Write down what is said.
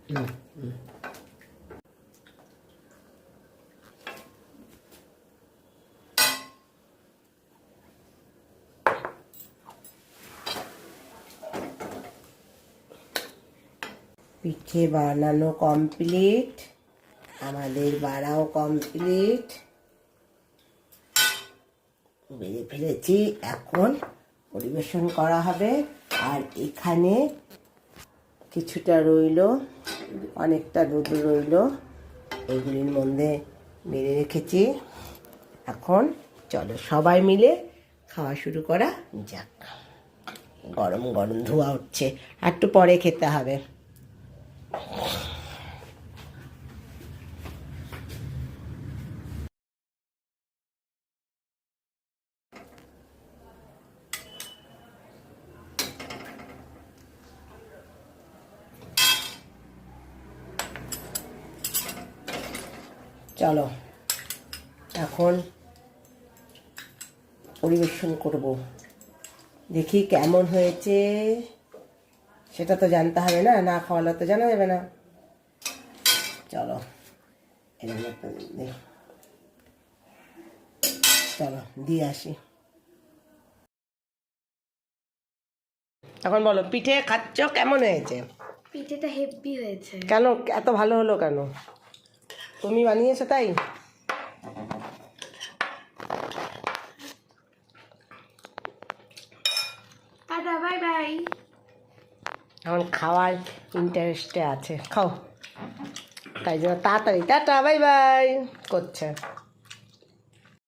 পিঠে বানানো কমপ্লিট, আমাদের বাড়াও কমপ্লিট। বেড়ে ফেলেছি, এখন পরিবেশন করা হবে। আর এখানে কিছুটা রইল, অনেকটা দুধ রইল, এগুলির মধ্যে বেড়ে রেখেছি। এখন চলো সবাই মিলে খাওয়া শুরু করা যাক। গরম গরম ধোঁয়া উঠছে, একটু পরে খেতে হবে। চলো এখন পরিবেশন করব, দেখি কেমন হয়েছে। সেটা তো জানতে হবে না, না খাওয়ালে তো জানা যাবে না। চলো চলো দিয়ে আসি। এখন বলো, পিঠে খাচ্ছ কেমন হয়েছে? পিঠেটা হেভি হয়েছে। কেন এত ভালো হলো কেন? তুমি বানিয়েছো তাই? Tata, bye bye. এখন খাওয়ার ইন্টারেস্টে আছে, খাও, তাই জন্য তাড়াতাড়ি টাটা বাই বাই করছে।